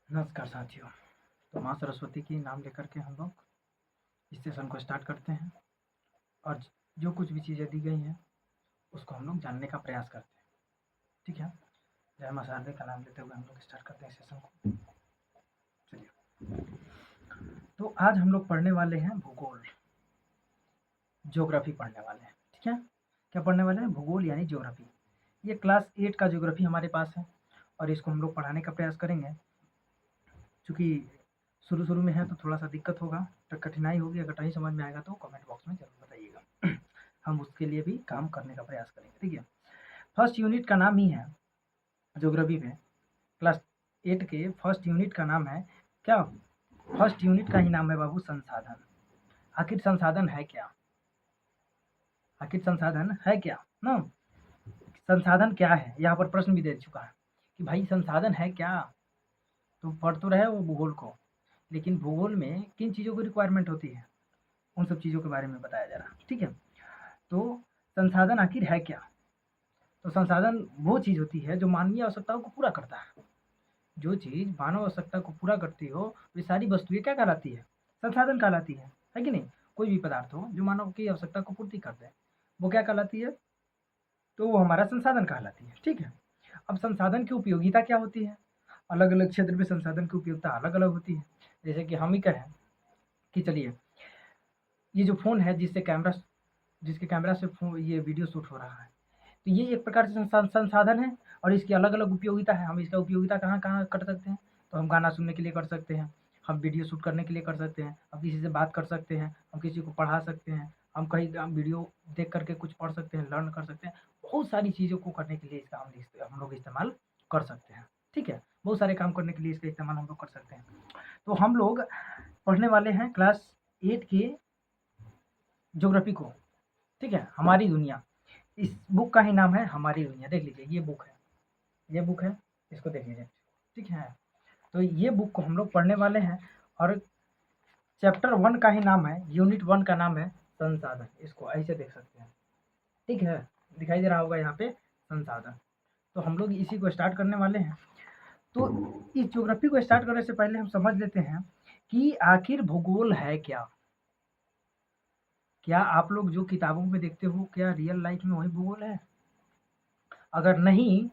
नमस्कार साथियों, तो माँ सरस्वती की नाम लेकर के हम लोग इस सेशन को स्टार्ट करते हैं और जो कुछ भी चीज़ें दी गई हैं उसको हम लोग जानने का प्रयास करते हैं। ठीक है, जय माँ शारदे का नाम लेते हुए हम लोग स्टार्ट करते हैं सेशन को। चलिए, तो आज हम लोग पढ़ने वाले हैं भूगोल, ज्योग्राफी पढ़ने वाले हैं। ठीक है, क्या पढ़ने वाले हैं? भूगोल यानी ज्योग्राफी। ये क्लास 8 का ज्योग्राफी हमारे पास है और इसको हम लोग पढ़ाने का प्रयास करेंगे। चूँकि शुरू में है तो थोड़ा सा दिक्कत होगा, तो कठिनाई होगी। अगर नहीं समझ में आएगा तो कमेंट बॉक्स में ज़रूर बताइएगा। हम उसके लिए भी काम करने का प्रयास करेंगे। ठीक है, फर्स्ट यूनिट का नाम ही है ज्योग्राफी में, क्लास 8 के फर्स्ट यूनिट का नाम है क्या? फर्स्ट यूनिट का ही नाम है बाबू संसाधन। आखिर संसाधन है क्या? आखिर संसाधन है क्या ना? संसाधन क्या है? यहाँ पर प्रश्न भी दे चुका है कि भाई संसाधन है क्या। तो पढ़ तो रहे वो भूगोल को, लेकिन भूगोल में किन चीज़ों की रिक्वायरमेंट होती है उन सब चीज़ों के बारे में बताया जा रहा है। ठीक है, तो संसाधन आखिर है क्या? तो संसाधन वो चीज़ होती है जो मानवीय आवश्यकताओं को पूरा करता है। जो चीज़ मानव आवश्यकता को पूरा करती हो वे सारी वस्तुएं क्या कहलाती है? संसाधन कहलाती है कि नहीं? कोई भी पदार्थ हो जो मानव की आवश्यकता को पूर्ति कर दे वो क्या कहलाती है? तो वो हमारा संसाधन कहलाती है। ठीक है, अब संसाधन की उपयोगिता क्या होती है? अलग अलग क्षेत्र में संसाधन की उपयोगिता अलग अलग होती है। जैसे कि हम ही कहें कि चलिए ये जो फ़ोन है जिसके कैमरा से ये वीडियो शूट हो रहा है, तो ये एक प्रकार से संसाधन है और इसकी अलग अलग उपयोगिता है। हम इसका उपयोगिता कहाँ कहाँ कर सकते हैं? तो हम गाना सुनने के लिए कर सकते हैं, हम वीडियो शूट करने के लिए कर सकते हैं, हम किसी से बात कर सकते हैं, हम किसी को पढ़ा सकते हैं, हम कहीं हम वीडियो देख करके कुछ पढ़ सकते हैं, लर्न कर सकते हैं। बहुत सारी चीज़ों को करने के लिए इसका हम लोग इस्तेमाल कर सकते हैं। ठीक है, बहुत सारे काम करने के लिए इसका इस्तेमाल हम लोग कर सकते हैं। तो हम लोग पढ़ने वाले हैं क्लास 8 के ज्योग्राफी को। ठीक है, हमारी दुनिया, इस बुक का ही नाम है हमारी दुनिया। देख लीजिए ये बुक है, ये बुक है, इसको देख लीजिए। ठीक है, तो ये बुक को हम लोग पढ़ने वाले हैं और चैप्टर 1 का ही नाम है, यूनिट 1 का नाम है संसाधन। इसको ऐसे देख सकते हैं। ठीक है, दिखाई दे रहा होगा यहाँ पे संसाधन। तो हम लोग इसी को स्टार्ट करने वाले हैं। तो इस ज्योग्राफी को स्टार्ट करने से पहले हम समझ लेते हैं कि आखिर भूगोल है क्या। क्या आप लोग जो किताबों में देखते हो क्या रियल लाइफ में वही भूगोल है? अगर नहीं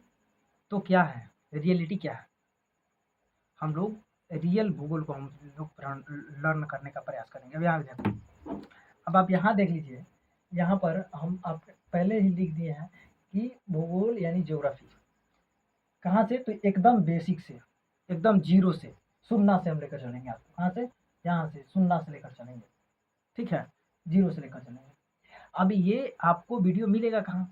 तो क्या है, रियलिटी क्या है? हम लोग रियल भूगोल को हम लोग लर्न करने का प्रयास करेंगे। अब यहाँ देखो, अब आप यहाँ देख लीजिए, यहाँ पर हम आप पहले ही लिख दिए हैं कि भूगोल यानी ज्योग्राफी। कहाँ से? तो एकदम बेसिक से, एकदम जीरो से, शून्य से हम लेकर चलेंगे आपको। कहाँ से? यहाँ से शून्य से लेकर चलेंगे। ठीक है, जीरो से लेकर चलेंगे। अब ये आपको वीडियो मिलेगा कहाँ?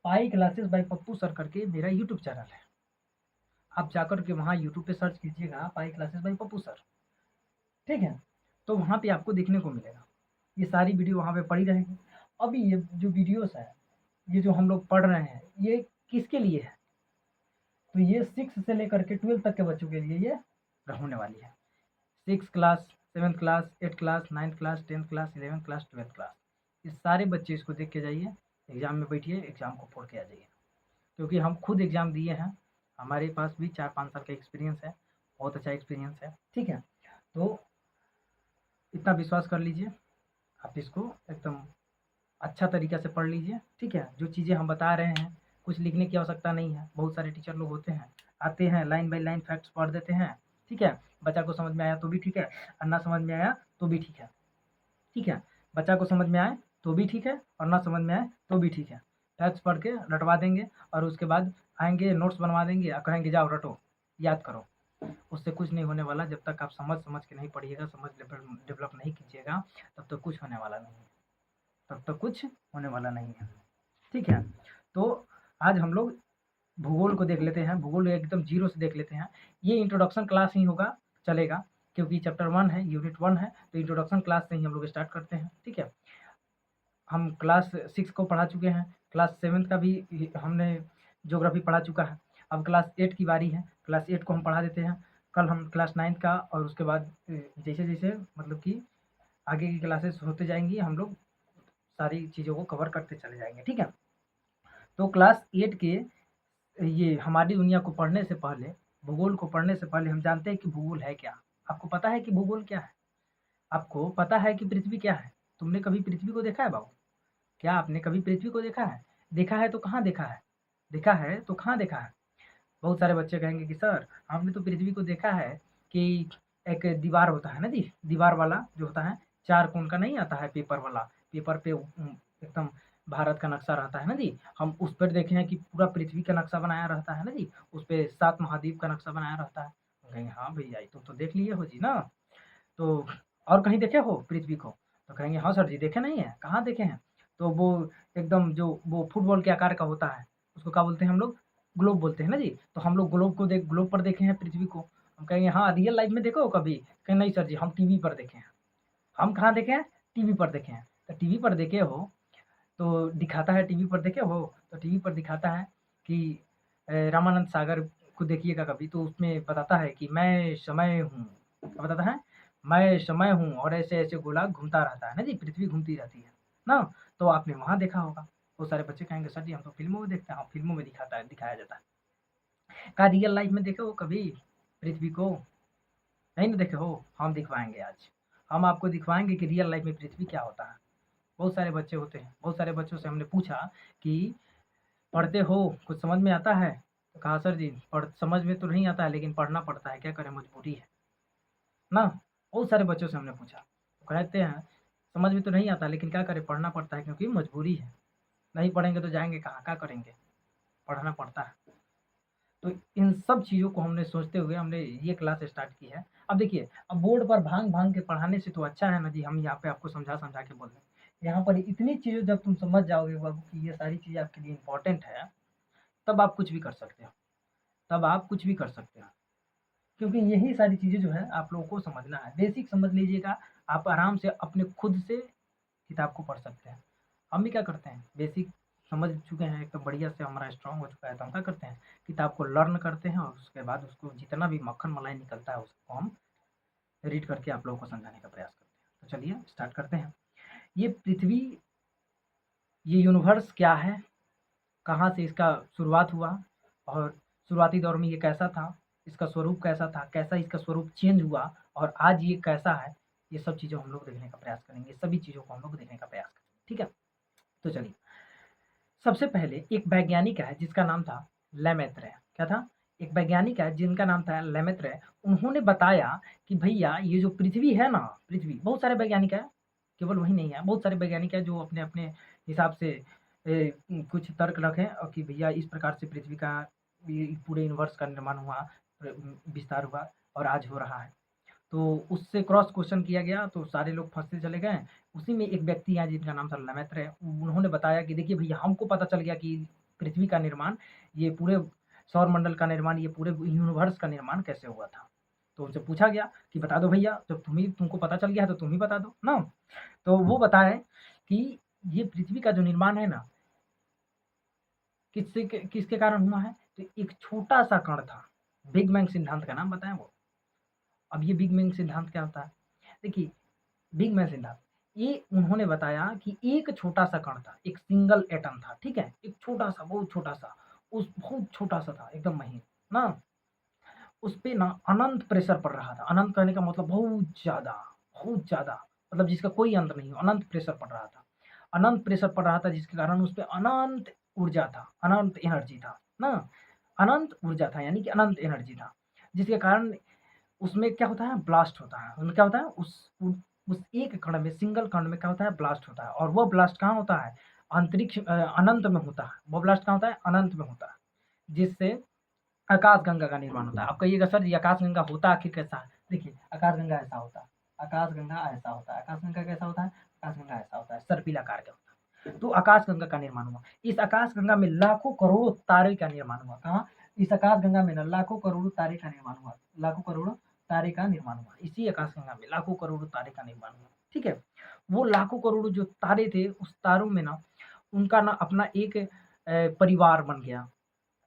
Pi classes bye Pappu sir करके मेरा यूट्यूब चैनल है। आप जाकर के वहाँ यूट्यूब पे सर्च कीजिएगा pi classes bye Pappu sir. ठीक है, तो वहाँ पे आपको देखने को मिलेगा, ये सारी वीडियो वहाँ पे पड़ी रहेगी। अभी ये जो वीडियोस है, ये जो हम लोग पढ़ रहे हैं, ये किसके लिए है? तो ये 6 से लेकर के 12 तक के बच्चों के लिए ये होने वाली है। 6 class, 7th class, 8th class, 9th class, 10th class, 11th class, 12th class, ये सारे बच्चे इसको देख के जाइए, एग्ज़ाम में बैठिए, एग्ज़ाम को फोड़ के आ जाइए। क्योंकि हम खुद एग्ज़ाम दिए हैं, हमारे पास भी 4-5 साल का एक्सपीरियंस है, बहुत अच्छा एक्सपीरियंस है। ठीक है, तो इतना विश्वास कर लीजिए, आप इसको एकदम अच्छा तरीक़ा से पढ़ लीजिए। ठीक है, जो चीज़ें हम बता रहे हैं कुछ लिखने की आवश्यकता नहीं है। बहुत सारे टीचर लोग होते हैं, आते हैं लाइन बाय लाइन फैक्ट्स पढ़ देते हैं। ठीक है, बच्चा को समझ में आया तो भी ठीक है, और ना समझ में आया तो भी ठीक है। ठीक है, बच्चा को समझ में आए तो भी ठीक है और ना समझ में आए तो भी ठीक है। फैक्ट्स पढ़ के रटवा देंगे और उसके बाद आएँगे नोट्स बनवा देंगे और कहेंगे जाओ रटो, याद करो। उससे कुछ नहीं होने वाला। जब तक आप समझ के नहीं पढ़िएगा, समझ डेवलप नहीं कीजिएगा, तब तक कुछ होने वाला नहीं है, तब तक कुछ होने वाला नहीं है। ठीक है, तो आज हम लोग भूगोल को देख लेते हैं, भूगोल एकदम जीरो से देख लेते हैं। ये इंट्रोडक्शन क्लास ही होगा, चलेगा, क्योंकि चैप्टर 1 है, यूनिट 1 है, तो इंट्रोडक्शन क्लास से ही हम लोग स्टार्ट करते हैं। ठीक है, हम क्लास 6 को पढ़ा चुके हैं, क्लास 7 का भी हमने ज्योग्राफी पढ़ा चुका है। अब क्लास 8 की बारी है, क्लास 8 को हम पढ़ा देते हैं। कल हम क्लास 9 का और उसके बाद जैसे-जैसे मतलब कि आगे की क्लासेस होते जाएँगी, हम लोग सारी चीज़ों को कवर करते चले जाएँगे, ठीक है? तो क्लास 8 के ये हमारी दुनिया को पढ़ने से पहले, भूगोल को पढ़ने से पहले हम जानते हैं कि भूगोल है क्या? आपको पता है कि भूगोल क्या है? आपको पता है कि पृथ्वी क्या है? तुमने कभी पृथ्वी को देखा है बाबू? क्या आपने कभी पृथ्वी को देखा है? देखा है तो कहाँ देखा है? देखा है तो कहाँ देखा है? बहुत सारे बच्चे कहेंगे कि सर हमने तो पृथ्वी को देखा है कि एक दीवार होता है ना जी, दीवार वाला जो होता है, 4 कोण का नहीं आता है पेपर वाला, पेपर पे एकदम भारत का नक्शा रहता है ना जी, हम उस पर देखे हैं कि पूरा पृथ्वी का नक्शा बनाया रहता है ना जी, उस पे 7 महाद्वीप का नक्शा बनाया रहता है। हम कहेंगे हाँ भैया तुम तो देख लिए हो जी ना, तो और कहीं देखे हो पृथ्वी को? तो कहेंगे हाँ सर जी देखे नहीं है, कहाँ देखे हैं? तो वो एकदम जो वो फुटबॉल के आकार का होता है, उसको क्या बोलते हैं हम लोग? ग्लोब बोलते हैं ना जी। तो हम लोग ग्लोब पर देखे हैं पृथ्वी को। हम कहेंगे हाँ रियल लाइफ में देखो हो कभी? कहें नहीं सर जी हम टीवी पर देखे हैं। हम कहाँ देखे हैं? टीवी पर देखे हैं। तो टीवी पर देखे हो तो दिखाता है, टीवी पर देखे हो तो टीवी पर दिखाता है कि रामानंद सागर को देखिएगा कभी तो उसमें बताता है कि मैं समय हूँ। क्या बताता है? मैं समय हूँ और ऐसे-ऐसे गोला घूमता रहता है ना जी, पृथ्वी घूमती रहती है। ना? तो आपने वहाँ देखा होगा। बहुत सारे बच्चे कहेंगे सर जी हम तो फ़िल्मों में देखते हैं। हाँ, फ़िल्मों में दिखाया जाता है। क्या रियल लाइफ में देखे हो कभी पृथ्वी को? नहीं ना देखे हो? हम दिखवाएँगे आज। हम आपको दिखवाएँगे कि रियल लाइफ में पृथ्वी क्या होता है। बहुत सारे बच्चे होते हैं, बहुत सारे बच्चों से हमने पूछा कि पढ़ते हो, कुछ समझ में आता है? तो कहा सर जी समझ में तो नहीं आता है लेकिन पढ़ना पड़ता है, क्या करें मजबूरी है। ना? बहुत सारे बच्चों से हमने पूछा, तो कहते हैं समझ में तो नहीं आता लेकिन क्या करें पढ़ना पड़ता है क्योंकि मजबूरी है। नहीं पढ़ेंगे तो जाएँगे कहाँ? क्या करेंगे? पढ़ना पड़ता है। तो इन सब चीज़ों को हमने सोचते हुए हमने ये क्लास स्टार्ट की है। अब देखिए, अब बोर्ड पर भांग-भांग के पढ़ाने से तो अच्छा है ना जी हम यहाँ पे आपको समझा-समझा के बोल रहे हैं। यहाँ पर इतनी चीज़ें जब तुम समझ जाओगे बाबू कि ये सारी चीज़ें आपके लिए इम्पोर्टेंट है, तब आप कुछ भी कर सकते हो। तब आप कुछ भी कर सकते हो। क्योंकि यही सारी चीज़ें जो है आप लोगों को समझना है। बेसिक समझ लीजिएगा, आप आराम से अपने खुद से किताब को पढ़ सकते हैं। हम भी क्या करते हैं, बेसिक समझ चुके हैं, एकदम बढ़िया से हमारा स्ट्रॉन्ग हो चुका है, तो हम क्या करते हैं, किताब को लर्न करते हैं और उसके बाद उसको जितना भी मक्खन मलाई निकलता है, उसको हम रीड करके आप लोगों को समझाने का प्रयास करते हैं। तो चलिए स्टार्ट करते हैं। ये पृथ्वी, ये यूनिवर्स क्या है? कहाँ से इसका शुरुआत हुआ और शुरुआती दौर में ये कैसा था, इसका स्वरूप कैसा था, कैसा इसका स्वरूप चेंज हुआ और आज ये कैसा है, ये सब चीज़ें हम लोग देखने का प्रयास करेंगे, सभी चीज़ों को हम लोग देखने का प्रयास करेंगे, ठीक है? तो चलिए, सबसे पहले एक वैज्ञानिक है जिसका नाम था लेमेत्रे। क्या था? एक वैज्ञानिक है जिनका नाम था लेमेत्रे। उन्होंने बताया कि भैया ये जो पृथ्वी है ना, पृथ्वी बहुत सारे वैज्ञानिक हैं, केवल वही नहीं है, बहुत सारे वैज्ञानिक हैं जो अपने-अपने हिसाब से कुछ तर्क रखें और कि भैया इस प्रकार से पृथ्वी का ये पूरे यूनिवर्स का निर्माण हुआ, विस्तार हुआ और आज हो रहा है। तो उससे क्रॉस क्वेश्चन किया गया तो सारे लोग फँसते चले गए। उसी में एक व्यक्ति हैं जिनका नाम था लेमैत्रे, उन्होंने बताया कि देखिए भैया हमको पता चल गया कि पृथ्वी का निर्माण, ये पूरे सौरमंडल का निर्माण, ये पूरे यूनिवर्स का निर्माण कैसे हुआ था। तो उनसे पूछा गया कि बता दो भैया, जब तुमको पता चल गया है तो तुम ही बता दो ना। तो वो बताए कि ये पृथ्वी का जो निर्माण है ना, किसके कारण हुआ है? तो एक छोटा-सा कण था, बिग बैंग सिद्धांत का नाम बताएँ वो। अब ये बिग बैंग सिद्धांत क्या होता है? देखिए बिग बैंग सिद्धांत, ये उन्होंने बताया कि एक छोटा-सा कण था, एक सिंगल एटम था, ठीक है? एक छोटा-सा, बहुत छोटा-सा, उस बहुत छोटा-सा था, एकदम महीन, ना? उसपे ना अनंत प्रेशर पड़ रहा था। अनंत कहने का मतलब बहुत ज़्यादा, मतलब जिसका कोई अंत नहीं हो, अनंत प्रेशर पड़ रहा था। अनंत प्रेशर पड़ रहा था जिसके कारण उसपे अनंत ऊर्जा था, अनंत एनर्जी था, ना? अनंत ऊर्जा था यानी कि अनंत एनर्जी था, जिसके कारण उसमें क्या होता है ब्लास्ट होता है। उसमें क्या होता है उस एक कण में, सिंगल कण में क्या होता है ब्लास्ट होता है और वो ब्लास्ट कहाँ होता है? अंतरिक्ष अनंत में होता है। वो ब्लास्ट कहाँ होता है? अनंत में होता है। जिससे आकाशगंगा का निर्माण होता है। आप कहिएगा सर जी आकाशगंगा होता आखिर कैसा है? देखिए आकाशगंगा ऐसा होता है, आकाशगंगा ऐसा होता है, आकाशगंगा कैसा होता है? आकाशगंगा ऐसा होता है, सर्पिल आकार का होता है। तो आकाशगंगा का निर्माण हुआ। इस आकाशगंगा में लाखों करोड़ों तारे का निर्माण हुआ। कहाँ? इस आकाशगंगा में ना लाखों करोड़ों तारे का निर्माण हुआ। लाखों करोड़ों तारे का निर्माण हुआ। इसी आकाशगंगा में लाखों करोड़ों तारे का निर्माण हुआ। ठीक है? वो लाखों करोड़ों जो तारे थे, उस तारों में ना उनका ना अपना एक परिवार बन गया।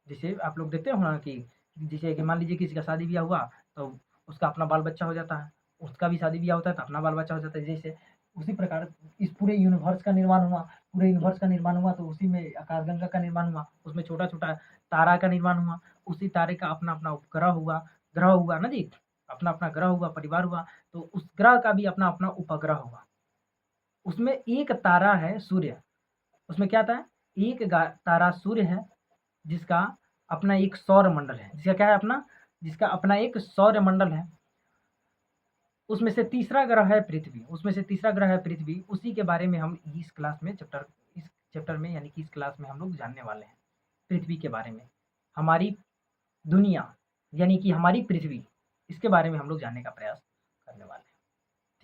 जैसे आप लोग देखते हो ना कि जैसे कि मान लीजिए किसी का शादी ब्याह हुआ तो उसका अपना बाल बच्चा हो जाता है, उसका भी शादी ब्याह होता है तो अपना बाल बच्चा हो जाता है। जैसे उसी प्रकार इस पूरे यूनिवर्स का निर्माण हुआ, पूरे यूनिवर्स का निर्माण हुआ तो उसी में आकाशगंगा का निर्माण हुआ, उसमें छोटा-छोटा तारा का निर्माण हुआ, उसी तारे का अपना-अपना उपग्रह हुआ, ग्रह हुआ ना जी, अपना-अपना ग्रह हुआ, परिवार हुआ, तो उस ग्रह का भी अपना-अपना उपग्रह हुआ। उसमें एक तारा है सूर्य, उसमें क्या था? एक तारा सूर्य है जिसका अपना एक सौर मंडल है, जिसका क्या है अपना? जिसका अपना एक सौर मंडल है। उसमें से तीसरा ग्रह है पृथ्वी, उसमें से तीसरा ग्रह है पृथ्वी, उसी के बारे में हम इस क्लास में इस चैप्टर में यानी कि इस क्लास में हम लोग जानने वाले हैं, पृथ्वी के बारे में। हमारी दुनिया यानी कि हमारी पृथ्वी, इसके बारे में हम लोग जानने का प्रयास करने वाले हैं,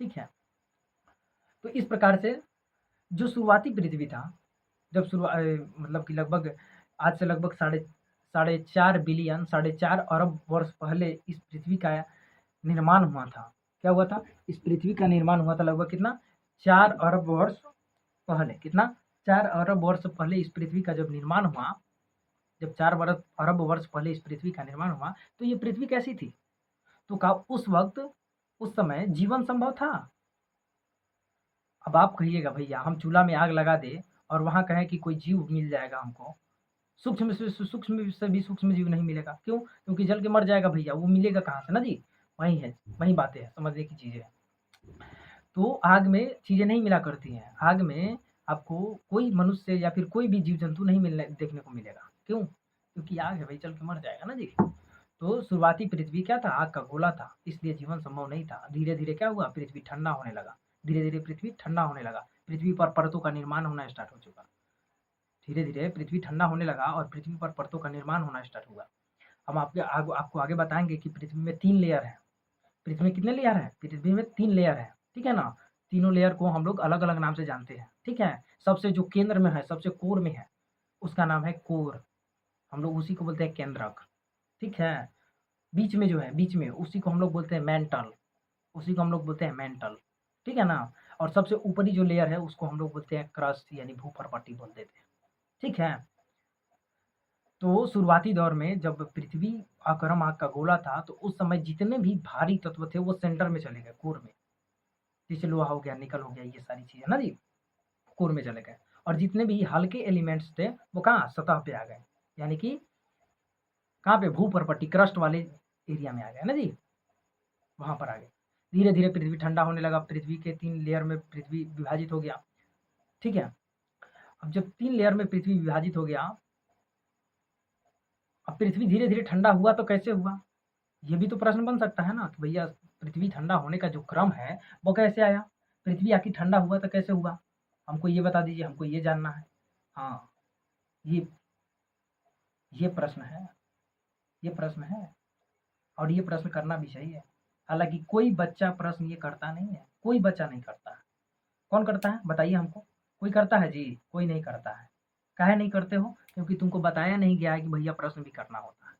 ठीक है? तो इस प्रकार से जो शुरुआती पृथ्वी था, जब मतलब कि लगभग आज से लगभग साढ़े साढ़े 4 बिलियन, साढ़े 4 अरब वर्ष पहले इस पृथ्वी का निर्माण हुआ था। क्या हुआ था? इस पृथ्वी का निर्माण हुआ था लगभग कितना? 4 अरब वर्ष पहले। कितना? 4 अरब वर्ष पहले इस पृथ्वी का जब निर्माण हुआ, जब 4 अरब वर्ष पहले इस पृथ्वी का निर्माण हुआ, तो ये पृथ्वी कैसी थी? तो क्या उस वक़्त, उस समय जीवन संभव था? अब आप कहिएगा भैया हम चूल्हा में आग लगा दें और वहाँ कहें कि कोई जीव मिल जाएगा हमको, सूक्ष्म से भी सूक्ष्म जीव नहीं मिलेगा। क्यों? क्योंकि जल के मर जाएगा भैया, वो मिलेगा कहाँ से ना जी? वही है, वही बातें हैं, समझने की चीज़ें हैं। तो आग में चीज़ें नहीं मिला करती हैं। आग में आपको कोई मनुष्य या फिर कोई भी जीव-जंतु नहीं मिलने देखने को मिलेगा। क्यों? क्योंकि आग है भई, जल के मर जाएगा ना जी। तो शुरुआती पृथ्वी क्या था? आग का गोला था, इसलिए जीवन संभव नहीं था। धीरे-धीरे क्या हुआ? पृथ्वी ठंडा होने लगा। धीरे-धीरे पृथ्वी ठंडा होने लगा। पृथ्वी पर परतों का निर्माण होना स्टार्ट हो चुका। धीरे-धीरे पृथ्वी ठंडा होने लगा और पृथ्वी पर परतों का निर्माण होना स्टार्ट हुआ। हम आपको आगे बताएँगे कि पृथ्वी में 3 लेयर हैं। पृथ्वी में कितने लेयर हैं? पृथ्वी में 3 लेयर हैं, ठीक है ना? तीनों लेयर को हम लोग अलग-अलग नाम से जानते हैं, ठीक है? सबसे जो केंद्र में है, सबसे कोर में है, उसका नाम है कोर। हम लोग उसी को बोलते हैं केंद्रक, ठीक है? बीच में जो है, बीच में उसी को हम लोग बोलते हैं मेंटल, उसी को हम लोग बोलते हैं मेंटल, ठीक है ना? और सबसे ऊपरी जो लेयर है उसको हम लोग बोलते हैं क्रस्ट यानी भूपर्पट्टी बोल देते हैं, ठीक है? तो शुरुआती दौर में जब पृथ्वी गर्म आग का गोला था, तो उस समय जितने भी भारी तत्व थे वो सेंटर में चले गए, कोर में। जैसे लोहा हो गया, निकल हो गया, ये सारी चीज़ें ना जी, कोर में चले गए। और जितने भी हल्के एलिमेंट्स थे वो कहाँ? सतह पे आ गए। यानी कि कहाँ पे? भूपर्पट्टी क्रस्ट वाले एरिया में आ गए ना जी, वहाँ पर आ गए। धीरे-धीरे पृथ्वी ठंडा होने लगा, पृथ्वी के 3 लेयर में पृथ्वी विभाजित हो गया, ठीक है? अब जब 3 लेयर में पृथ्वी विभाजित हो गया, अब पृथ्वी धीरे-धीरे ठंडा हुआ तो कैसे हुआ? ये भी तो प्रश्न बन सकता है ना कि भैया पृथ्वी ठंडा होने का जो क्रम है, वो कैसे आया? पृथ्वी आखिर ठंडा हुआ तो कैसे हुआ? हमको ये बता दीजिए, हमको ये जानना है। हाँ, ये ये प्रश्न है, ये प्रश्न है और ये प्रश्न करना भी चाहिए। हालाँकि कोई बच्चा प्रश्न ये करता नहीं है, कोई बच्चा नहीं करता है। कौन करता है? बताइए हमको। कोई करता है जी? कोई नहीं करता है। काहे नहीं करते हो? क्योंकि तुमको बताया नहीं गया है कि भैया प्रश्न भी करना होता है।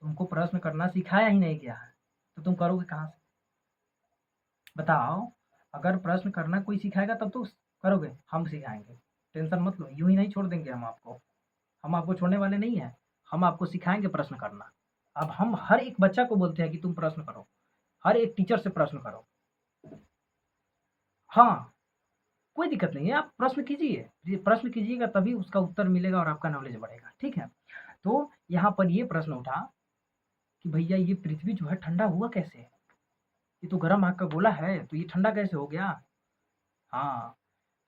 तुमको प्रश्न करना सिखाया ही नहीं गया है, तो तुम करोगे कहाँ से? बताओ, अगर प्रश्न करना कोई सिखाएगा तब तो करोगे, हम सिखाएँगे। टेंशन मत लो, यूँ ही नहीं छोड़ देंगे हम आपको। हम आपको छोड़ने वाले नहीं हैं, हम आपको सिखाएँगे प्रश्न करना। अब हम हर एक बच्चा को बोलते हैं कि तुम प्रश्न करो, हर एक टीचर से प्रश्न करो। हाँ, कोई दिक्कत नहीं है, आप प्रश्न कीजिए। ये प्रश्न कीजिएगा तभी उसका उत्तर मिलेगा और आपका नॉलेज बढ़ेगा, ठीक है? तो यहाँ पर ये प्रश्न उठा कि भैया ये पृथ्वी जो है ठंडा हुआ कैसे? ये तो गर्म आग का गोला है, तो ये ठंडा कैसे हो गया? हाँ,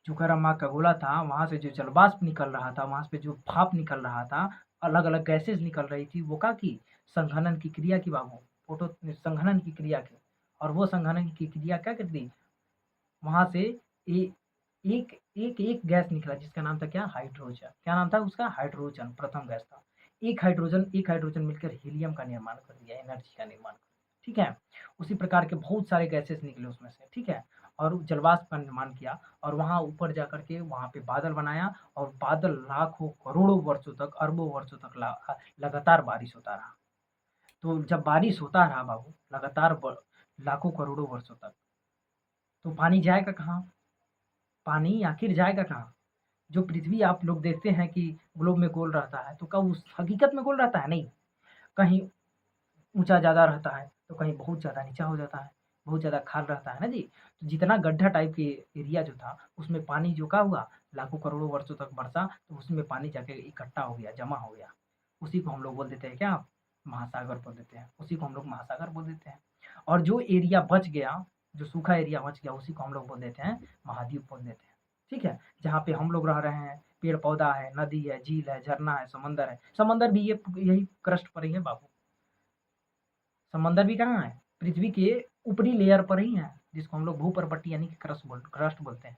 जो गर्म आग का गोला था, वहाँ से जो जलवाष्प निकल रहा था, वहाँ पे जो भाप निकल रहा था, अलग-अलग गैसेज़ निकल रही थी, वो क्या की? संघनन की क्रिया की बाबू, फोटो संघनन की क्रिया की। और वो संघनन की क्रिया क्या करती? वहाँ से ए एक एक गैस निकला जिसका नाम था क्या? हाइड्रोजन। क्या नाम था उसका? हाइड्रोजन, प्रथम गैस था। एक हाइड्रोजन मिलकर हीलियम का निर्माण कर दिया, एनर्जी का निर्माण कर दिया, ठीक है? उसी प्रकार के बहुत सारे गैसेज़ निकले उसमें से, ठीक है? और जलवाष्प का निर्माण किया और वहाँ ऊपर जाकर के वहाँ पे बादल बनाया और बादल लाखों, करोड़ों वर्षों तक, अरबों वर्षों तक लगातार बारिश होता रहा। तो जब बारिश होता रहा बाबू लगातार लाखों, करोड़ों वर्षों तक, तो पानी जाएगा कहाँ? पानी आखिर जाएगा कहाँ? जो पृथ्वी आप लोग देखते हैं कि ग्लोब में गोल रहता है, तो क्या उस हकीकत में गोल रहता है? नहीं। कहीं ऊँचा ज़्यादा रहता है, तो कहीं बहुत ज़्यादा नीचा हो जाता है, बहुत ज़्यादा खाल रहता है ना जी। तो जितना गड्ढा टाइप के एरिया जो था, उसमें पानी जो क्या हुआ, लाखों करोड़ों वर्षों तक बरसा, तो उसमें पानी जाके इकट्ठा हो गया, जमा हो गया। उसी को हम लोग बोल देते हैं क्या? महासागर बोल देते हैं। उसी को हम लोग महासागर बोल देते हैं। और जो एरिया बच गया, जो सूखा एरिया बच गया, उसी को हम लोग बोल देते हैं महाद्वीप बोल देते हैं। ठीक है? जहाँ पे हम लोग रह रहे हैं, पेड़-पौधा है, नदी है, झील है, झरना है, समंदर है। समंदर भी ये यही क्रस्ट पर ही है बाबू। समंदर भी कहाँ है? पृथ्वी के ऊपरी लेयर पर ही है, जिसको हम लोग भूपर्पट्टी यानी कि क्रस्ट बोलते हैं।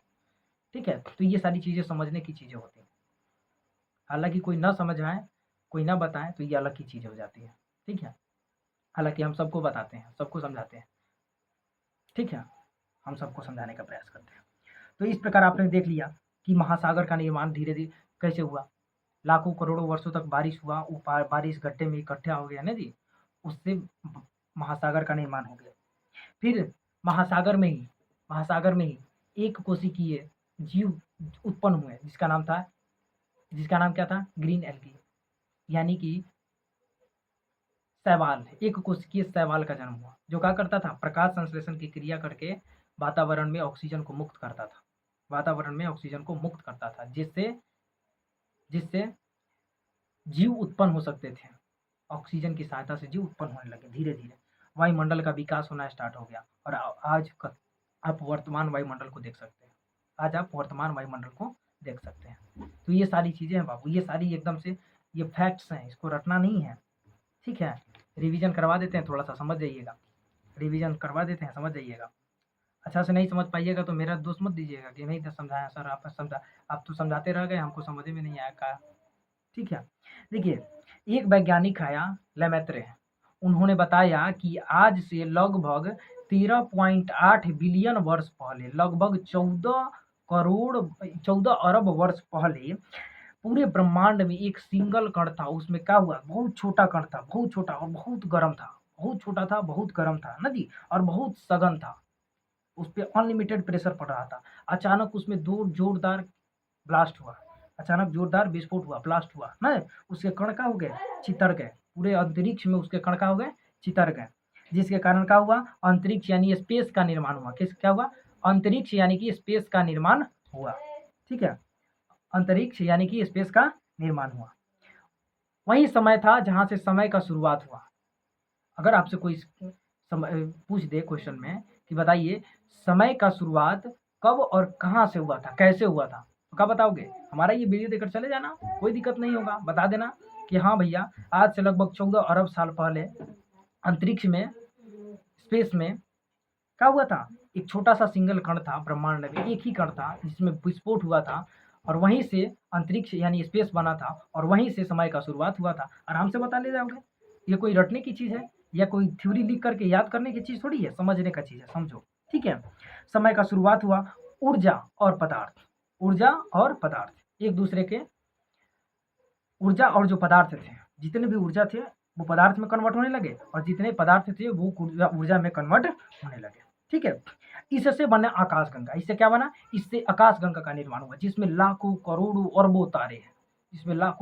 ठीक है? तो ये सारी चीज़ें समझने की चीज़ें होती हैं। हालाँकि कोई ना समझ आए, कोई ना बताए, तो ये अलग की चीज़ हो जाती है। ठीक है? हालाँकि हम सबको बताते हैं, सबको समझाते हैं। ठीक है? हम सबको समझाने का प्रयास करते हैं। तो इस प्रकार आपने देख लिया कि महासागर का निर्माण धीरे-धीरे कैसे हुआ। लाखों करोड़ों वर्षों तक बारिश हुआ, वो बारिश गड्ढे में इकट्ठा हो गया ना जी, उससे महासागर का निर्माण हो गया। फिर महासागर में ही एक कोशिकीय जीव उत्पन्न हुए, जिसका नाम क्या था? ग्रीन एल्गी, यानी कि शैवाल। एक कोशिकीय शैवाल का जन्म हुआ, जो क्या करता था? प्रकाश संश्लेषण की क्रिया करके वातावरण में ऑक्सीजन को मुक्त करता था। वातावरण में ऑक्सीजन को मुक्त करता था, जिससे जिससे जीव उत्पन्न हो सकते थे। ऑक्सीजन की सहायता से जीव उत्पन्न होने लगे धीरे-धीरे। वायुमंडल का विकास होना स्टार्ट हो गया और आज आप वर्तमान वायुमंडल को देख सकते हैं। आज आप वर्तमान वायुमंडल को देख सकते हैं। तो ये सारी चीज़ें हैं बाबू, ये सारी एकदम से ये फैक्ट्स हैं, इसको रटना नहीं है। ठीक है? रिवीजन करवा देते हैं, थोड़ा-सा समझ जाइएगा। रिवीजन करवा देते हैं, समझ जाइएगा। अच्छा से नहीं समझ पाइएगा तो मेरा दोष मत दीजिएगा कि नहीं समझाया सर, आप तो समझाते रह गए, हमको समझ में नहीं आया का। ठीक है? देखिए, एक वैज्ञानिक आया, लेमैत्रे। उन्होंने बताया कि आज से लगभग 13.8 बिलियन वर्ष पहले, लगभग 14 अरब वर्ष पहले पूरे ब्रह्मांड में एक सिंगल कण था। उसमें क्या हुआ? बहुत छोटा कण था, बहुत छोटा और बहुत गर्म था। बहुत छोटा था, बहुत गर्म था ना जी, और बहुत सघन था। उस पे अनलिमिटेड प्रेशर पड़ रहा था। अचानक उसमें 2 जोरदार ब्लास्ट हुआ। अचानक जोरदार विस्फोट हुआ, ब्लास्ट हुआ ना, उसके कण क्या हो गए? चितर गए। पूरे अंतरिक्ष में उसके कण क्या हो गए? चितर गए। जिसके कारण क्या हुआ? अंतरिक्ष यानी स्पेस का निर्माण हुआ। क्या हुआ? अंतरिक्ष यानी कि स्पेस का निर्माण हुआ। ठीक है? अंतरिक्ष यानी कि स्पेस का निर्माण हुआ। वही समय था जहां से समय का शुरुआत हुआ। अगर आपसे कोई पूछ दे क्वेश्चन में कि बताइए समय का शुरुआत कब और कहाँ से हुआ था, कैसे हुआ था, तो क्या बताओगे? हमारा ये वीडियो देखकर चले जाना, कोई दिक्कत नहीं होगा। बता देना कि हाँ भैया, आज से लगभग 14 अरब साल पहले अंतरिक्ष में, स्पेस में क्या हुआ था? एक छोटा सा सिंगल कण था ब्रह्मांड में, एक ही कण था जिसमें विस्फोट हुआ था, और वहीं से अंतरिक्ष यानी स्पेस बना था, और वहीं से समय का शुरुआत हुआ था। आराम से बता ले जाओगे। ये कोई रटने की चीज़ है या कोई थ्योरी लिख करके याद करने की चीज़ थोड़ी है, समझने का चीज़ है, समझो। ठीक है? समय का शुरुआत हुआ ऊर्जा और पदार्थ, ऊर्जा और पदार्थ एक दूसरे के, ऊर्जा और जो पदार्थ थे, जितने भी ऊर्जा थे वो पदार्थ में कन्वर्ट होने लगे, और जितने पदार्थ थे वो ऊर्जा में कन्वर्ट होने लगे। ठीक है? इससे बना आकाशगंगा। इससे क्या बना? इससे आकाशगंगा का निर्माण हुआ, जिसमें लाखों करोड़ों अरबों तारे हैं, जिसमें लाखों